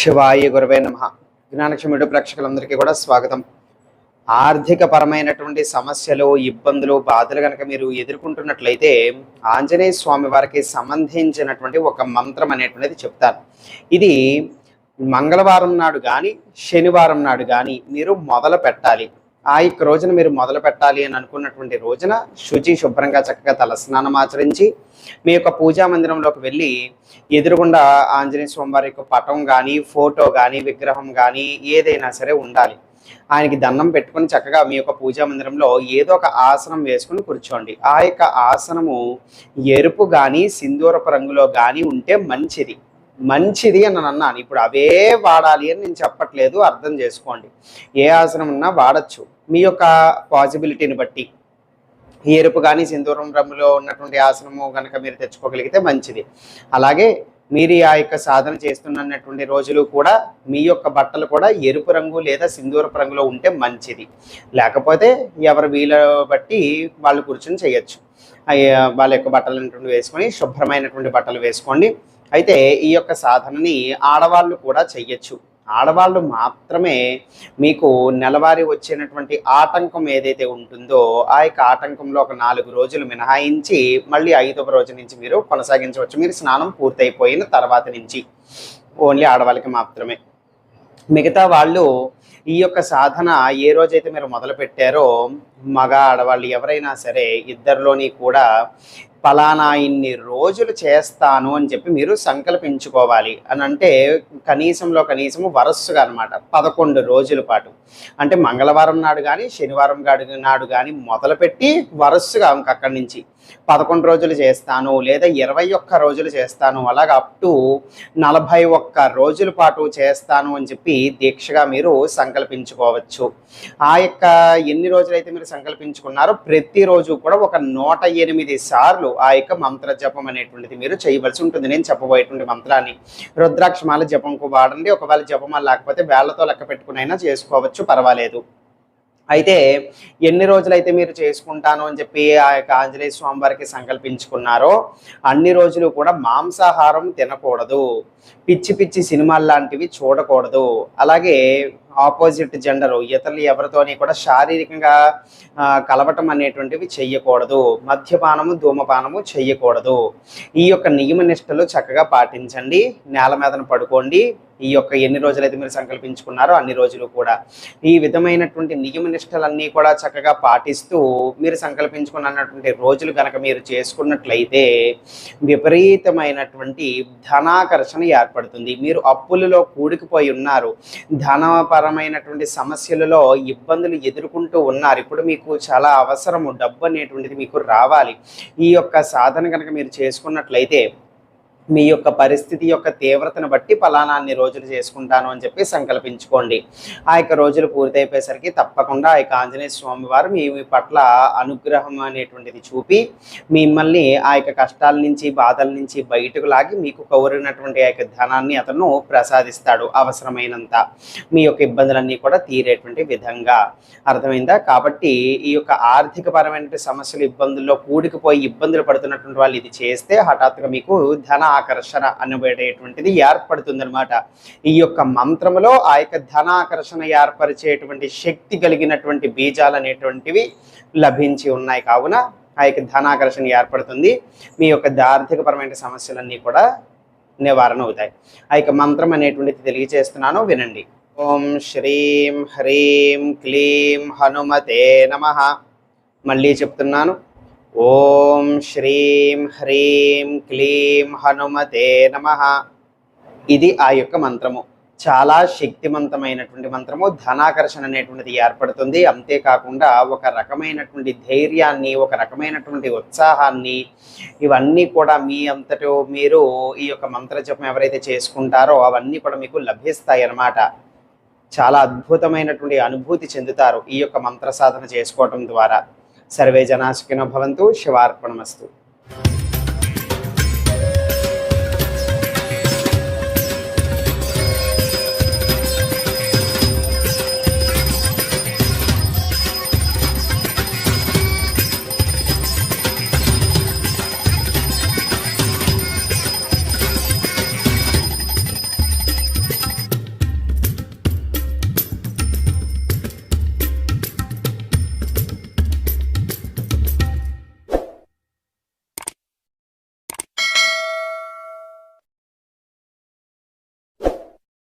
శివాయ గురవే నమః. జ్ఞానక్షముడు ప్రేక్షకులందరికీ కూడా స్వాగతం. ఆర్థిక పరమైనటువంటి సమస్యలు, ఇబ్బందులు, బాధలు కనుక మీరు ఎదుర్కొంటున్నట్లయితే ఆంజనేయ స్వామి వారికి సంబంధించినటువంటి ఒక మంత్రం అనేటువంటిది చెప్తాను. ఇది మంగళవారం నాడు కానీ శనివారం నాడు కానీ మీరు మొదలు పెట్టాలి. ఆ యొక్క రోజున మీరు మొదలు పెట్టాలి అని అనుకున్నటువంటి రోజున శుభ్రంగా చక్కగా తలస్నానం ఆచరించి మీ యొక్క పూజా మందిరంలోకి వెళ్ళి ఎదురుగుండా ఆంజనేయ స్వామి వారి యొక్క పటం కానీ ఫోటో కానీ విగ్రహం కానీ ఏదైనా సరే ఉండాలి. ఆయనకి దండం పెట్టుకుని చక్కగా మీ యొక్క పూజా మందిరంలో ఏదో ఒక ఆసనం వేసుకుని కూర్చోండి. ఆ యొక్క ఆసనము ఎరుపు కానీ సింధూరపు రంగులో కానీ ఉంటే మంచిది అని అన్నాను. ఇప్పుడు అవే వాడాలి అని నేను చెప్పట్లేదు, అర్థం చేసుకోండి. ఏ ఆసనం ఉన్నా వాడచ్చు మీ యొక్క పాసిబిలిటీని బట్టి. ఎరుపు కానీ సింధూరం రంగులో ఉన్నటువంటి ఆసనము కనుక మీరు తెచ్చుకోగలిగితే మంచిది. అలాగే మీరు ఆ యొక్క సాధన చేస్తున్నటువంటి రోజులు కూడా మీ యొక్క బట్టలు కూడా ఎరుపు రంగు లేదా సింధూరపు రంగులో ఉంటే మంచిది. లేకపోతే ఎవరి వీలు బట్టి వాళ్ళు కూర్చొని చేయొచ్చు. వాళ్ళ యొక్క బట్టలు వేసుకొని శుభ్రమైనటువంటి బట్టలు వేసుకోండి. అయితే ఈ యొక్క సాధనని ఆడవాళ్ళు కూడా చెయ్యొచ్చు. ఆడవాళ్ళు మాత్రమే మీకు నెలవారీ వచ్చేటటువంటి ఆటంకం ఏదైతే ఉంటుందో ఆ యొక్క ఆటంకంలో ఒక 4 రోజులు మినహాయించి మళ్ళీ 5వ రోజు నుంచి మీరు కొనసాగించవచ్చు. మీరు స్నానం పూర్తయిపోయిన తర్వాత నుంచి ఓన్లీ ఆడవాళ్ళకి మాత్రమే. మిగతా వాళ్ళు ఈ యొక్క సాధన ఏ రోజైతే మీరు మొదలు పెట్టారో మగ ఆడవాళ్ళు ఎవరైనా సరే ఇద్దరిలోని కూడా ఫలానా ఇన్ని రోజులు చేస్తాను అని చెప్పి మీరు సంకల్పించుకోవాలి. అని అంటే కనీసము వరస్సుగా అనమాట 11 రోజుల పాటు. అంటే మంగళవారం నాడు కానీ శనివారం నాడు కానీ మొదలుపెట్టి వరస్సుగా అక్కడి నుంచి 11 రోజులు చేస్తాను లేదా 21 రోజులు చేస్తాను, అలాగా అప్ టు 41 రోజుల పాటు చేస్తాను అని చెప్పి దీక్షగా మీరు సంకల్పించుకోవచ్చు. ఆ యొక్క ఎన్ని రోజులైతే మీరు సంకల్పించుకున్నారో ప్రతిరోజు కూడా ఒక 108 సార్లు ఆ యొక్క మంత్ర జపం అనేటువంటిది మీరు చేయవలసి ఉంటుంది. నేను చెప్పబోయేటువంటి మంత్రాన్ని రుద్రాక్షమాల జపంకు వాడండి. ఒకవేళ జపమాల లేకపోతే వేళ్లతో లెక్క పెట్టుకునైనా చేసుకోవచ్చు, పర్వాలేదు. అయితే ఎన్ని రోజులైతే మీరు చేసుకుంటాను అని చెప్పి ఆ యొక్క ఆంజనేయ స్వామి వారికి సంకల్పించుకున్నారో అన్ని రోజులు కూడా మాంసాహారం తినకూడదు, పిచ్చి సినిమాలు లాంటివి చూడకూడదు. అలాగే ఆపోజిట్ జెండరు ఇతరులు ఎవరితోని కూడా శారీరకంగా కలవటం అనేటువంటివి చెయ్యకూడదు. మద్యపానము ధూమపానము చెయ్యకూడదు. ఈ యొక్క నియమ నిష్టలు చక్కగా పాటించండి. నేల మీదన పడుకోండి. ఈ యొక్క ఎన్ని రోజులైతే మీరు సంకల్పించుకున్నారో అన్ని రోజులు కూడా ఈ విధమైనటువంటి నియమ నిష్టలన్నీ కూడా చక్కగా పాటిస్తూ మీరు సంకల్పించుకున్నటువంటి రోజులు కనుక మీరు చేసుకున్నట్లయితే విపరీతమైనటువంటి ధనాకర్షణ ఏర్పడుతుంది. మీరు అప్పులలో కూడుకుపోయి ఉన్నారు, ధనపరమైనటువంటి సమస్యలలో ఇబ్బందులు ఎదుర్కొంటూ ఉన్నారు. ఇప్పుడు మీకు చాలా అవసరము, డబ్బు అనేటువంటిది మీకు రావాలి. ఈ యొక్క సాధన కనుక మీరు చేసుకున్నట్లయితే మీ యొక్క పరిస్థితి యొక్క తీవ్రతను బట్టి ఫలానా అన్ని రోజులు చేసుకుంటాను అని చెప్పి సంకల్పించుకోండి. ఆ యొక్క రోజులు పూర్తయిపోయేసరికి తప్పకుండా ఆ యొక్క ఆంజనేయ స్వామి వారు మీ పట్ల అనుగ్రహం అనేటువంటిది చూపి మిమ్మల్ని ఆ యొక్క కష్టాల నుంచి బాధల నుంచి బయటకు లాగి మీకు కోరినటువంటి ఆ యొక్క ధనాన్ని అతను ప్రసాదిస్తాడు అవసరమైనంత. మీ యొక్క ఇబ్బందులన్నీ కూడా తీరేటువంటి విధంగా. అర్థమైందా? కాబట్టి ఈ యొక్క ఆర్థిక పరమైన సమస్యలు ఇబ్బందుల్లో కూడికిపోయి ఇబ్బందులు పడుతున్నటువంటి వాళ్ళు ఇది చేస్తే హఠాత్తుగా మీకు ధన ఆకర్షణ అనబడేటువంటిది ఏర్పడుతుందన్నమాట. ఈ యొక్క మంత్రములో ఆ యొక్క ధనాకర్షణ ఏర్పరిచేటువంటి శక్తి కలిగినటువంటి బీజాలు అనేటువంటివి లభించి ఉన్నాయి. కావున ఆ యొక్క ధనాకర్షణ ఏర్పడుతుంది. మీ యొక్క ఆర్థికపరమైన సమస్యలన్నీ కూడా నివారణ అవుతాయి. ఆ యొక్క మంత్రం అనేటువంటిది తెలియజేస్తున్నాను, వినండి. ఓం శ్రీం హ్రీం క్లీం హనుమతే నమః. మళ్ళీ చెప్తున్నాను, ఓం శ్రీం హ్రీం క్లీం హనుమతే నమః. ఇది ఆ యొక్క మంత్రము. చాలా శక్తివంతమైనటువంటి మంత్రము. ధనాకర్షణ అనేటువంటిది ఏర్పడుతుంది. అంతేకాకుండా ఒక రకమైనటువంటి ధైర్యాన్ని, ఒక రకమైనటువంటి ఉత్సాహాన్ని, ఇవన్నీ కూడా మీ అంతటో మీరు ఈ యొక్క మంత్ర జపం ఎవరైతే చేసుకుంటారో అవన్నీ కూడా మీకు లభిస్తాయి అన్నమాట. చాలా అద్భుతమైనటువంటి అనుభూతి చెందుతారు ఈ యొక్క మంత్ర సాధన చేసుకోవటం ద్వారా. సర్వే జనా సుఖినో భవంతు. శివార్పణమస్తు.